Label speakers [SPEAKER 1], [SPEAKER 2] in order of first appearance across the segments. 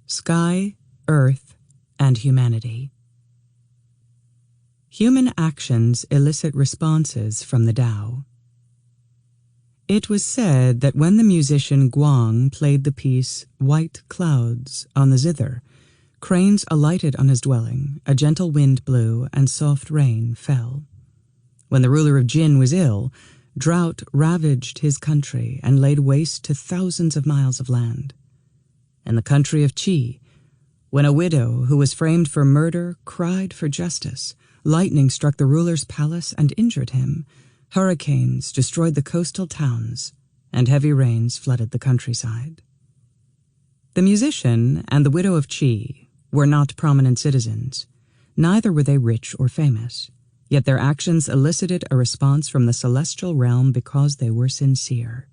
[SPEAKER 1] Sky, Earth, and Humanity. Human actions elicit responses from the Tao. It was said that when the musician Guang played the piece White Clouds on the zither, cranes alighted on his dwelling, a gentle wind blew, and soft rain fell. When the ruler of Jin was ill, drought ravaged his country and laid waste to thousands of miles of land. In the country of Qi, when a widow who was framed for murder cried for justice, lightning struck the ruler's palace and injured him, hurricanes destroyed the coastal towns, and heavy rains flooded the countryside. The musician and the widow of Qi were not prominent citizens, neither were they rich or famous, yet their actions elicited a response from the celestial realm because they were sincere.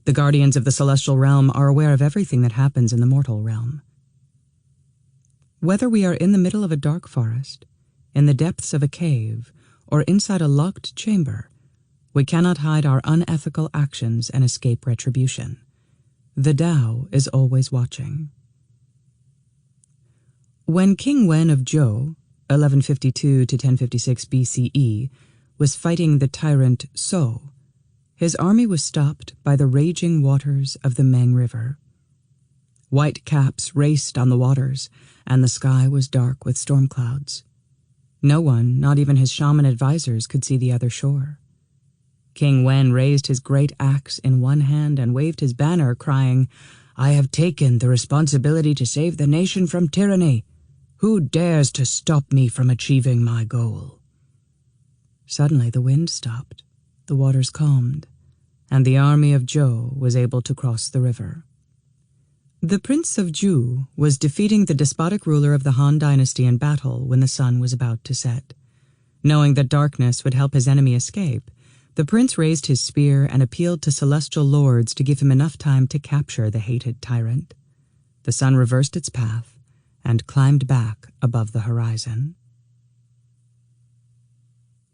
[SPEAKER 1] The guardians of the celestial realm are aware of everything that happens in the mortal realm. Whether we are in the middle of a dark forest, in the depths of a cave, or inside a locked chamber, we cannot hide our unethical actions and escape retribution. The Tao is always watching. When King Wen of Zhou, 1152 to 1056 BCE, was fighting the tyrant So, his army was stopped by the raging waters of the Meng River. White caps raced on the waters, and the sky was dark with storm clouds. No one, not even his shaman advisors, could see the other shore. King Wen raised his great axe in one hand and waved his banner, crying, "I have taken the responsibility to save the nation from tyranny. Who dares to stop me from achieving my goal?" Suddenly the wind stopped, the waters calmed, and the army of Zhou was able to cross the river. The Prince of Zhu was defeating the despotic ruler of the Han dynasty in battle when the sun was about to set. Knowing that darkness would help his enemy escape, the prince raised his spear and appealed to celestial lords to give him enough time to capture the hated tyrant. The sun reversed its path and climbed back above the horizon.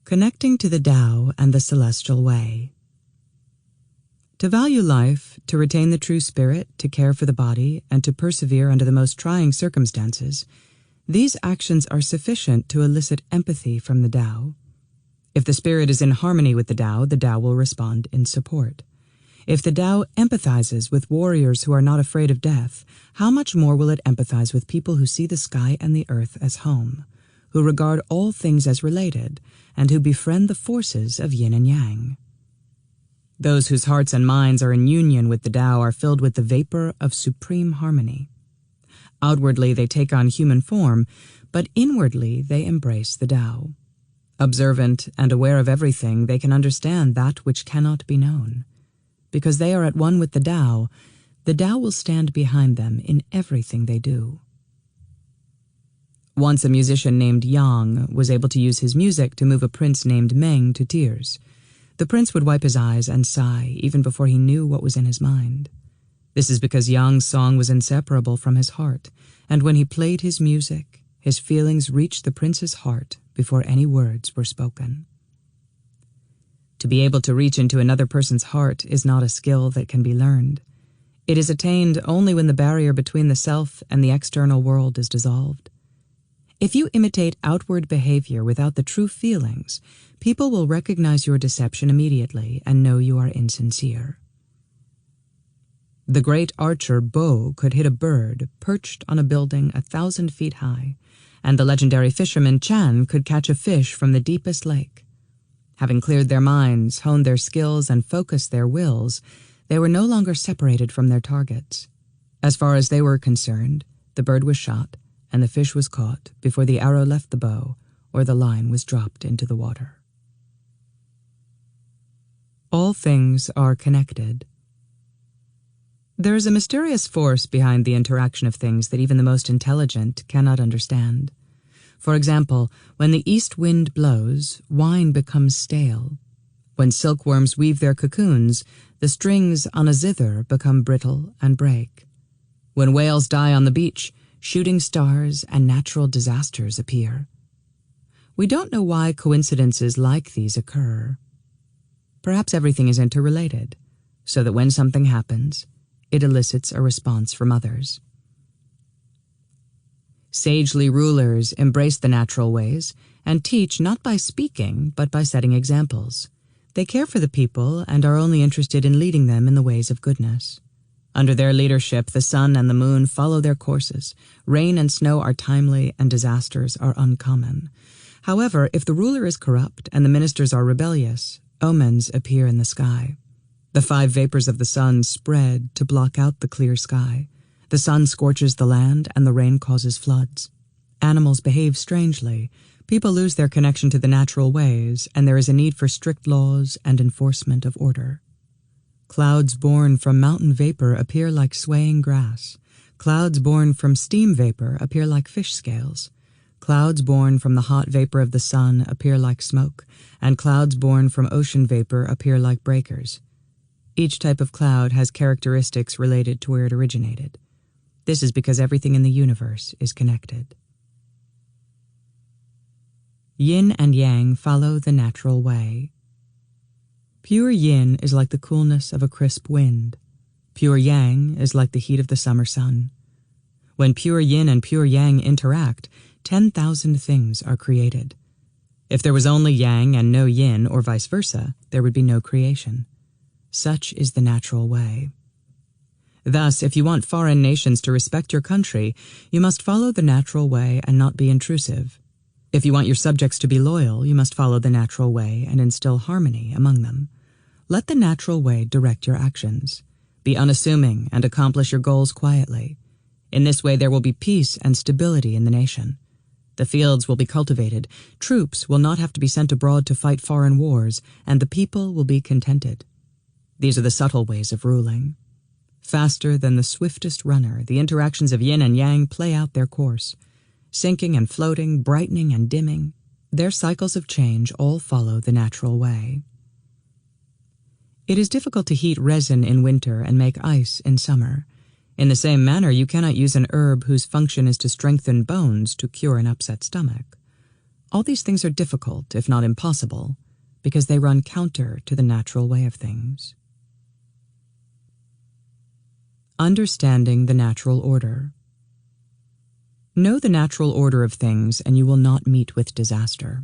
[SPEAKER 1] Connecting to the Tao and the celestial way. To value life, to retain the true spirit, to care for the body, and to persevere under the most trying circumstances, these actions are sufficient to elicit empathy from the Tao. If the spirit is in harmony with the Tao will respond in support. If the Tao empathizes with warriors who are not afraid of death, how much more will it empathize with people who see the sky and the earth as home, who regard all things as related, and who befriend the forces of yin and yang? Those whose hearts and minds are in union with the Tao are filled with the vapor of supreme harmony. Outwardly they take on human form, but inwardly they embrace the Tao. Observant and aware of everything, they can understand that which cannot be known. Because they are at one with the Tao will stand behind them in everything they do. Once a musician named Yang was able to use his music to move a prince named Meng to tears. The prince would wipe his eyes and sigh even before he knew what was in his mind. This is because Yang's song was inseparable from his heart, and when he played his music, his feelings reached the prince's heart before any words were spoken. To be able to reach into another person's heart is not a skill that can be learned. It is attained only when the barrier between the self and the external world is dissolved. If you imitate outward behavior without the true feelings, people will recognize your deception immediately and know you are insincere. The great archer Bo could hit a bird perched on a building 1,000 feet high, and the legendary fisherman Chan could catch a fish from the deepest lake. Having cleared their minds, honed their skills, and focused their wills, they were no longer separated from their targets. As far as they were concerned, the bird was shot, and the fish was caught before the arrow left the bow or the line was dropped into the water. All things are connected. There is a mysterious force behind the interaction of things that even the most intelligent cannot understand. For example, when the east wind blows, wine becomes stale. When silkworms weave their cocoons, the strings on a zither become brittle and break. When whales die on the beach, shooting stars and natural disasters appear. We don't know why coincidences like these occur. Perhaps everything is interrelated, so that when something happens, it elicits a response from others. Sagely rulers embrace the natural ways and teach not by speaking, but by setting examples. They care for the people and are only interested in leading them in the ways of goodness. Under their leadership, the sun and the moon follow their courses. Rain and snow are timely, and disasters are uncommon. However, if the ruler is corrupt and the ministers are rebellious, omens appear in the sky. The 5 vapors of the sun spread to block out the clear sky. The sun scorches the land, and the rain causes floods. Animals behave strangely. People lose their connection to the natural ways, and there is a need for strict laws and enforcement of order. Clouds born from mountain vapor appear like swaying grass. Clouds born from steam vapor appear like fish scales. Clouds born from the hot vapor of the sun appear like smoke, and clouds born from ocean vapor appear like breakers. Each type of cloud has characteristics related to where it originated. This is because everything in the universe is connected. Yin and yang follow the natural way. Pure yin is like the coolness of a crisp wind. Pure yang is like the heat of the summer sun. When pure yin and pure yang interact, 10,000 things are created. If there was only yang and no yin, or vice versa, there would be no creation. Such is the natural way. Thus, if you want foreign nations to respect your country, you must follow the natural way and not be intrusive. If you want your subjects to be loyal, you must follow the natural way and instill harmony among them. Let the natural way direct your actions. Be unassuming and accomplish your goals quietly. In this way, there will be peace and stability in the nation. The fields will be cultivated, troops will not have to be sent abroad to fight foreign wars, and the people will be contented. These are the subtle ways of ruling. Faster than the swiftest runner, the interactions of yin and yang play out their course. Sinking and floating, brightening and dimming, their cycles of change all follow the natural way. It is difficult to heat resin in winter and make ice in summer. In the same manner, you cannot use an herb whose function is to strengthen bones to cure an upset stomach. All these things are difficult, if not impossible, because they run counter to the natural way of things. Understanding the natural order. Know the natural order of things, and you will not meet with disaster.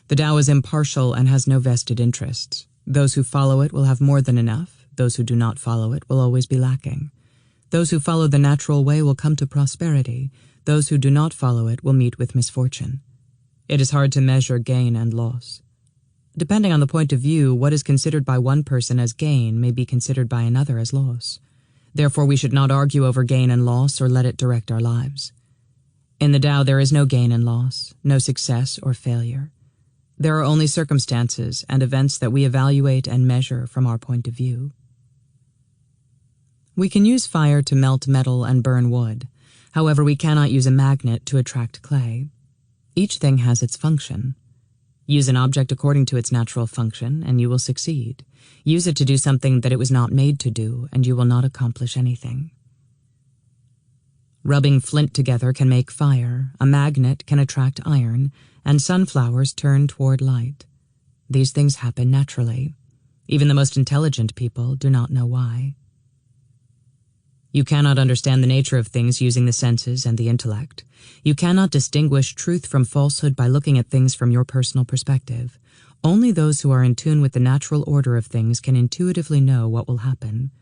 [SPEAKER 1] The Tao is impartial and has no vested interests. Those who follow it will have more than enough. Those who do not follow it will always be lacking. Those who follow the natural way will come to prosperity. Those who do not follow it will meet with misfortune. It is hard to measure gain and loss. Depending on the point of view, what is considered by one person as gain may be considered by another as loss. Therefore, we should not argue over gain and loss or let it direct our lives. In the Tao, there is no gain and loss, no success or failure. There are only circumstances and events that we evaluate and measure from our point of view. We can use fire to melt metal and burn wood. However, we cannot use a magnet to attract clay. Each thing has its function. Use an object according to its natural function, and you will succeed. Use it to do something that it was not made to do, and you will not accomplish anything. Rubbing flint together can make fire, a magnet can attract iron, and sunflowers turn toward light. These things happen naturally. Even the most intelligent people do not know why. You cannot understand the nature of things using the senses and the intellect. You cannot distinguish truth from falsehood by looking at things from your personal perspective. Only those who are in tune with the natural order of things can intuitively know what will happen.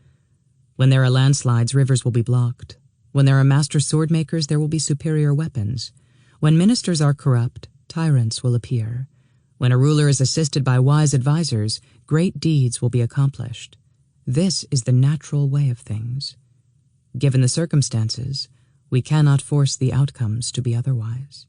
[SPEAKER 1] When there are landslides, rivers will be blocked. When there are master sword makers, there will be superior weapons. When ministers are corrupt, tyrants will appear. When a ruler is assisted by wise advisors, great deeds will be accomplished. This is the natural way of things. Given the circumstances, we cannot force the outcomes to be otherwise.